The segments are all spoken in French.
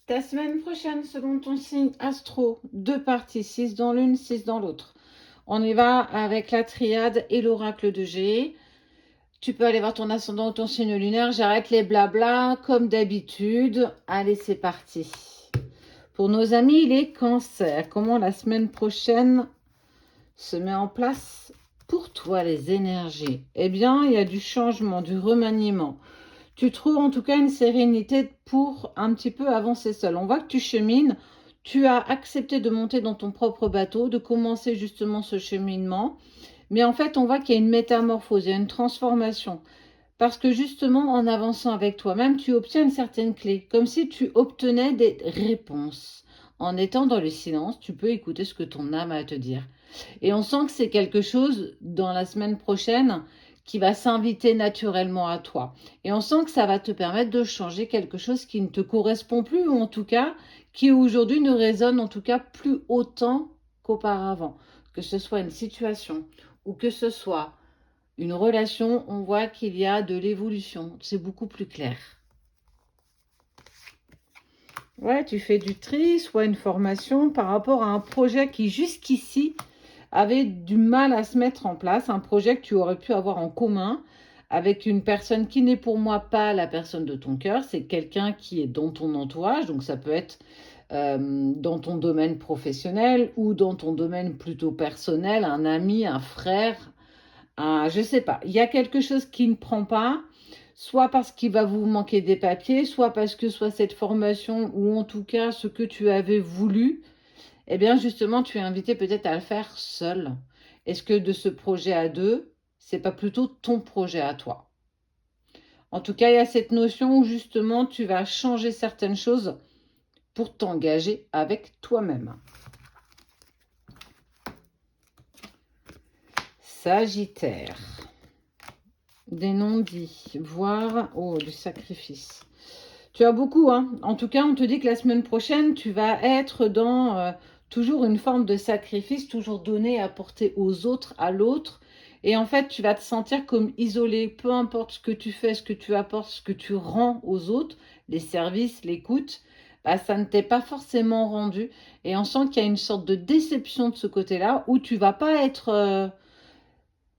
Ta semaine prochaine, selon ton signe astro, 2 parties, 6 dans l'une, 6 dans l'autre. On y va avec la triade et l'oracle de G. Tu peux aller voir ton ascendant ou ton signe lunaire. J'arrête les blabla comme d'habitude. Allez, c'est parti. Pour nos amis, les cancers, comment la semaine prochaine se met en place pour toi, les énergies? Eh bien, il y a du changement, du remaniement. Tu trouves en tout cas une sérénité pour un petit peu avancer seul. On voit que tu chemines, tu as accepté de monter dans ton propre bateau, de commencer justement ce cheminement. Mais en fait, on voit qu'il y a une métamorphose, il y a une transformation. Parce que justement, en avançant avec toi-même, tu obtiens une certaine clé, comme si tu obtenais des réponses. En étant dans le silence, tu peux écouter ce que ton âme a à te dire. Et on sent que c'est quelque chose dans la semaine prochaine qui va s'inviter naturellement à toi. Et on sent que ça va te permettre de changer quelque chose qui ne te correspond plus, ou en tout cas, qui aujourd'hui ne résonne en tout cas plus autant qu'auparavant. Que ce soit une situation ou que ce soit une relation, on voit qu'il y a de l'évolution. C'est beaucoup plus clair. Ouais, tu fais du tri, soit une formation par rapport à un projet qui jusqu'ici avait du mal à se mettre en place, un projet que tu aurais pu avoir en commun avec une personne qui n'est pour moi pas la personne de ton cœur, c'est quelqu'un qui est dans ton entourage, donc ça peut être dans ton domaine professionnel ou dans ton domaine plutôt personnel, un ami, un frère, je sais pas, il y a quelque chose qui ne prend pas, soit parce qu'il va vous manquer des papiers, soit parce que soit cette formation ou en tout cas ce que tu avais voulu, eh bien justement tu es invité peut-être à le faire seul. Est-ce que de ce projet à deux, c'est pas plutôt ton projet à toi? En tout cas, il y a cette notion où justement tu vas changer certaines choses pour t'engager avec toi-même. Sagittaire. Des non-dits, voire du sacrifice. Tu as beaucoup, hein. En tout cas, on te dit que la semaine prochaine, tu vas être dans toujours une forme de sacrifice, toujours donner, apporter aux autres, à l'autre. Et en fait, tu vas te sentir comme isolé, peu importe ce que tu fais, ce que tu apportes, ce que tu rends aux autres, les services, l'écoute, bah, ça ne t'est pas forcément rendu. Et on sent qu'il y a une sorte de déception de ce côté-là, où tu vas pas être...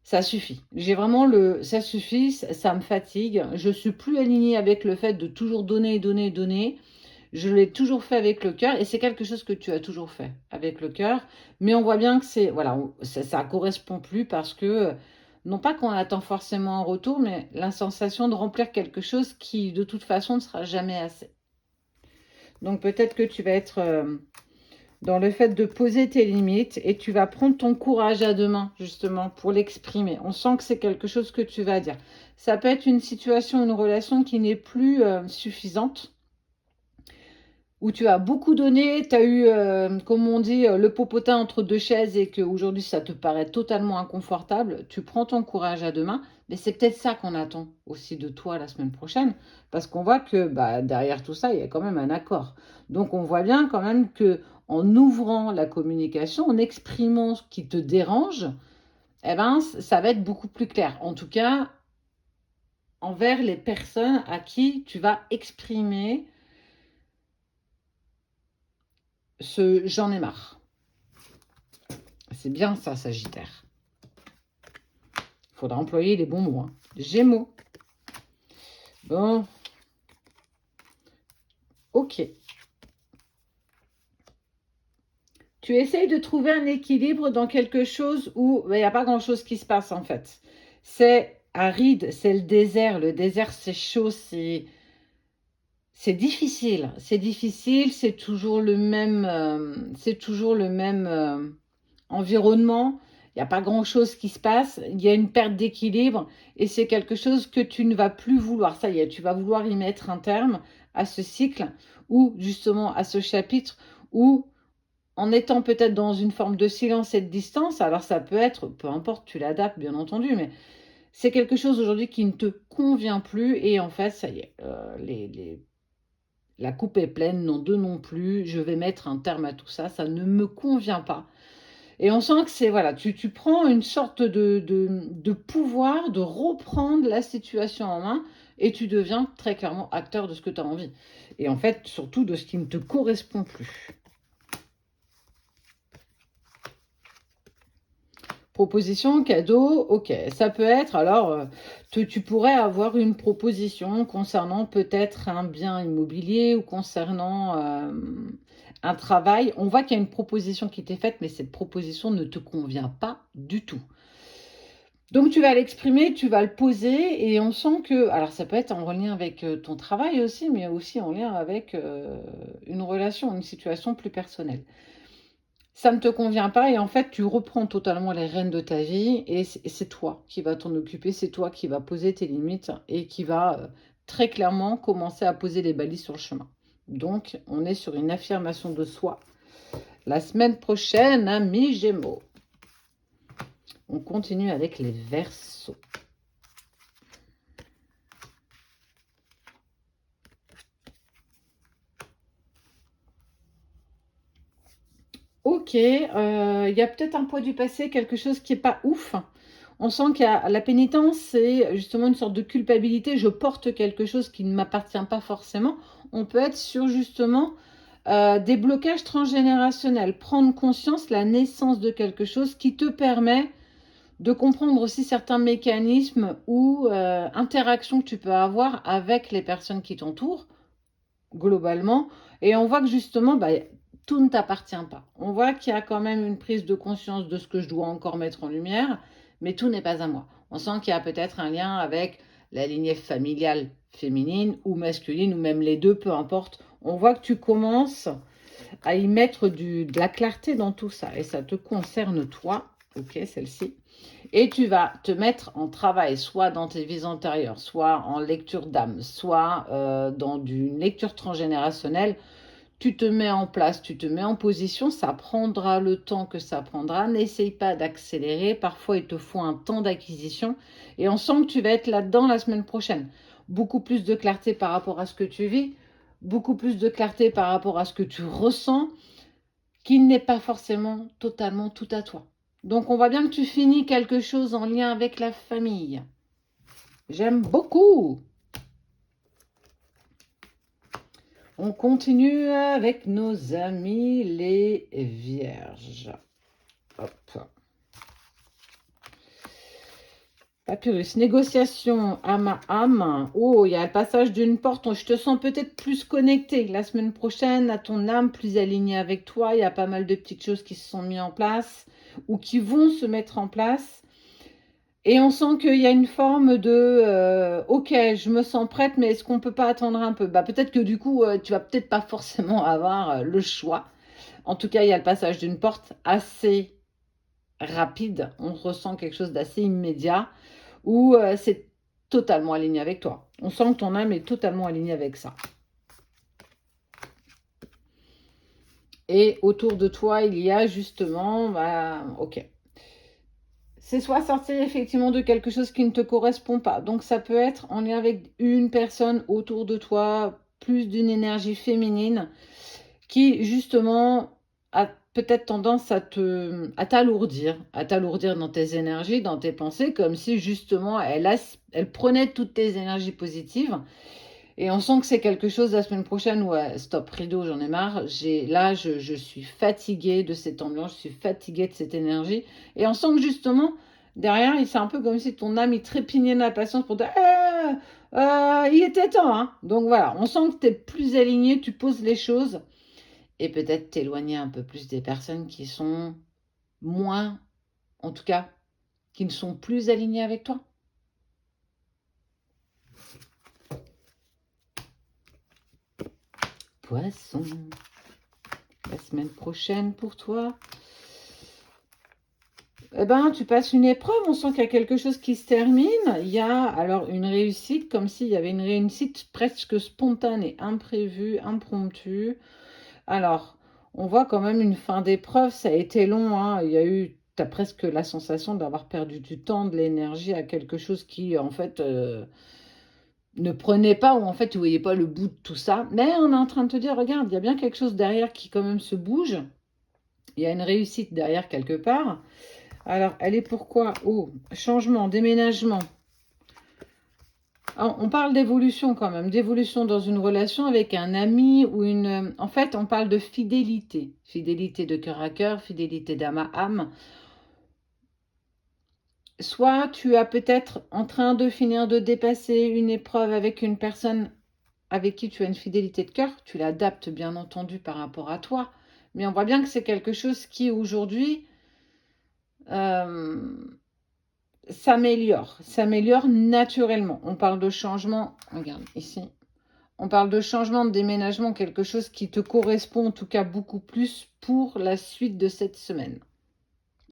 ça suffit. J'ai vraiment le ça suffit, ça me fatigue. Je suis plus alignée avec le fait de toujours donner, donner, donner. Je l'ai toujours fait avec le cœur et c'est quelque chose que tu as toujours fait avec le cœur. Mais on voit bien que c'est voilà, ça correspond plus parce que non pas qu'on attend forcément un retour, mais la sensation de remplir quelque chose qui de toute façon ne sera jamais assez. Donc peut-être que tu vas être dans le fait de poser tes limites et tu vas prendre ton courage à deux mains justement pour l'exprimer. On sent que c'est quelque chose que tu vas dire. Ça peut être une situation, une relation qui n'est plus suffisante, où tu as beaucoup donné, tu as eu, comme on dit, le popotin entre deux chaises et qu'aujourd'hui ça te paraît totalement inconfortable. Tu prends ton courage à deux mains, mais c'est peut-être ça qu'on attend aussi de toi la semaine prochaine, parce qu'on voit que bah, derrière tout ça, il y a quand même un accord. Donc on voit bien quand même que en ouvrant la communication, en exprimant ce qui te dérange, eh ben, ça va être beaucoup plus clair. En tout cas, envers les personnes à qui tu vas exprimer ce j'en ai marre. C'est bien ça, Sagittaire. Il faudra employer les bons mots. Hein. Gémeaux. Bon. Ok. Tu essayes de trouver un équilibre dans quelque chose où il n'y a pas grand-chose qui se passe en fait. C'est aride, c'est le désert. Le désert, c'est chaud, c'est difficile. C'est difficile, c'est toujours le même, environnement. Il n'y a pas grand-chose qui se passe. Il y a une perte d'équilibre et c'est quelque chose que tu ne vas plus vouloir. Ça y est, tu vas vouloir y mettre un terme à ce cycle ou justement à ce chapitre où en étant peut-être dans une forme de silence et de distance, alors ça peut être, peu importe, tu l'adaptes bien entendu, mais c'est quelque chose aujourd'hui qui ne te convient plus et en fait, ça y est, la coupe est pleine, non deux non plus, je vais mettre un terme à tout ça, ça ne me convient pas. Et on sent que c'est, voilà, tu prends une sorte de pouvoir de reprendre la situation en main et tu deviens très clairement acteur de ce que tu as envie. Et en fait, surtout de ce qui ne te correspond plus. Proposition, cadeau, ok. Ça peut être, alors, tu pourrais avoir une proposition concernant peut-être un bien immobilier ou concernant un travail. On voit qu'il y a une proposition qui t'est faite, mais cette proposition ne te convient pas du tout. Donc, tu vas l'exprimer, tu vas le poser et on sent que... Alors, ça peut être en lien avec ton travail aussi, mais aussi en lien avec une relation, une situation plus personnelle. Ça ne te convient pas et en fait, tu reprends totalement les rênes de ta vie et c'est toi qui vas t'en occuper, c'est toi qui vas poser tes limites et qui va très clairement commencer à poser les balises sur le chemin. Donc, on est sur une affirmation de soi. La semaine prochaine, amis Gémeaux. On continue avec les Verseaux. Ok, il y a peut-être un poids du passé, quelque chose qui n'est pas ouf. On sent qu'il y a la pénitence, c'est justement une sorte de culpabilité. Je porte quelque chose qui ne m'appartient pas forcément. On peut être sur justement des blocages transgénérationnels. Prendre conscience, la naissance de quelque chose qui te permet de comprendre aussi certains mécanismes ou interactions que tu peux avoir avec les personnes qui t'entourent, globalement. Et on voit que justement, bah, tout ne t'appartient pas. On voit qu'il y a quand même une prise de conscience de ce que je dois encore mettre en lumière, mais tout n'est pas à moi. On sent qu'il y a peut-être un lien avec la lignée familiale féminine ou masculine, ou même les deux, peu importe. On voit que tu commences à y mettre de la clarté dans tout ça, et ça te concerne toi, ok, celle-ci. Et tu vas te mettre en travail, soit dans tes vies antérieures, soit en lecture d'âme, soit dans une lecture transgénérationnelle. Tu te mets en place, tu te mets en position, ça prendra le temps que ça prendra. N'essaye pas d'accélérer, parfois il te faut un temps d'acquisition. Et on sent que tu vas être là-dedans la semaine prochaine. Beaucoup plus de clarté par rapport à ce que tu vis, beaucoup plus de clarté par rapport à ce que tu ressens, qui n'est pas forcément totalement tout à toi. Donc on voit bien que tu finis quelque chose en lien avec la famille. J'aime beaucoup. On continue avec nos amis les Vierges. Hop. Papyrus, négociation âme à âme. Oh, il y a le passage d'une porte. Je te sens peut-être plus connecté la semaine prochaine à ton âme, plus alignée avec toi. Il y a pas mal de petites choses qui se sont mises en place ou qui vont se mettre en place. Et on sent qu'il y a une forme de ok, je me sens prête, mais est-ce qu'on ne peut pas attendre un peu? Bah, peut-être que du coup, tu vas peut-être pas forcément avoir le choix. En tout cas, il y a le passage d'une porte assez rapide. On ressent quelque chose d'assez immédiat où c'est totalement aligné avec toi. On sent que ton âme est totalement alignée avec ça. Et autour de toi, il y a justement, bah, ok. C'est soit sortir effectivement de quelque chose qui ne te correspond pas. Donc ça peut être en lien avec une personne autour de toi, plus d'une énergie féminine, qui justement a peut-être tendance à t'alourdir dans tes énergies, dans tes pensées, comme si justement elle prenait toutes tes énergies positives. Et on sent que c'est quelque chose la semaine prochaine où stop, rideau, j'en ai marre. Je suis fatiguée de cette ambiance, je suis fatiguée de cette énergie. Et on sent que justement, derrière, c'est un peu comme si ton âme, il trépignait de la patience pour dire il était temps. Hein. Donc voilà, on sent que tu es plus aligné, tu poses les choses. Et peut-être t'éloigner un peu plus des personnes qui sont moins, en tout cas, qui ne sont plus alignées avec toi. Poisson, la semaine prochaine pour toi. Eh ben, tu passes une épreuve, on sent qu'il y a quelque chose qui se termine. Il y a alors une réussite, comme s'il y avait une réussite presque spontanée, imprévue, impromptue. Alors, on voit quand même une fin d'épreuve, ça a été long, hein. Il y a eu, tu as presque la sensation d'avoir perdu du temps, de l'énergie à quelque chose qui, en fait, ne prenait pas, ou en fait, tu ne voyais pas le bout de tout ça. Mais on est en train de te dire, regarde, il y a bien quelque chose derrière qui quand même se bouge. Il y a une réussite derrière quelque part. Alors, elle est pourquoi? Oh, changement, déménagement. Alors, on parle d'évolution quand même, d'évolution dans une relation avec un ami ou une... En fait, on parle de fidélité. Fidélité de cœur à cœur, fidélité d'âme à âme. Soit tu as peut-être en train de finir de dépasser une épreuve avec une personne avec qui tu as une fidélité de cœur. Tu l'adaptes bien entendu par rapport à toi. Mais on voit bien que c'est quelque chose qui aujourd'hui s'améliore naturellement. On parle de changement, regarde ici, on parle de changement, de déménagement, quelque chose qui te correspond en tout cas beaucoup plus pour la suite de cette semaine.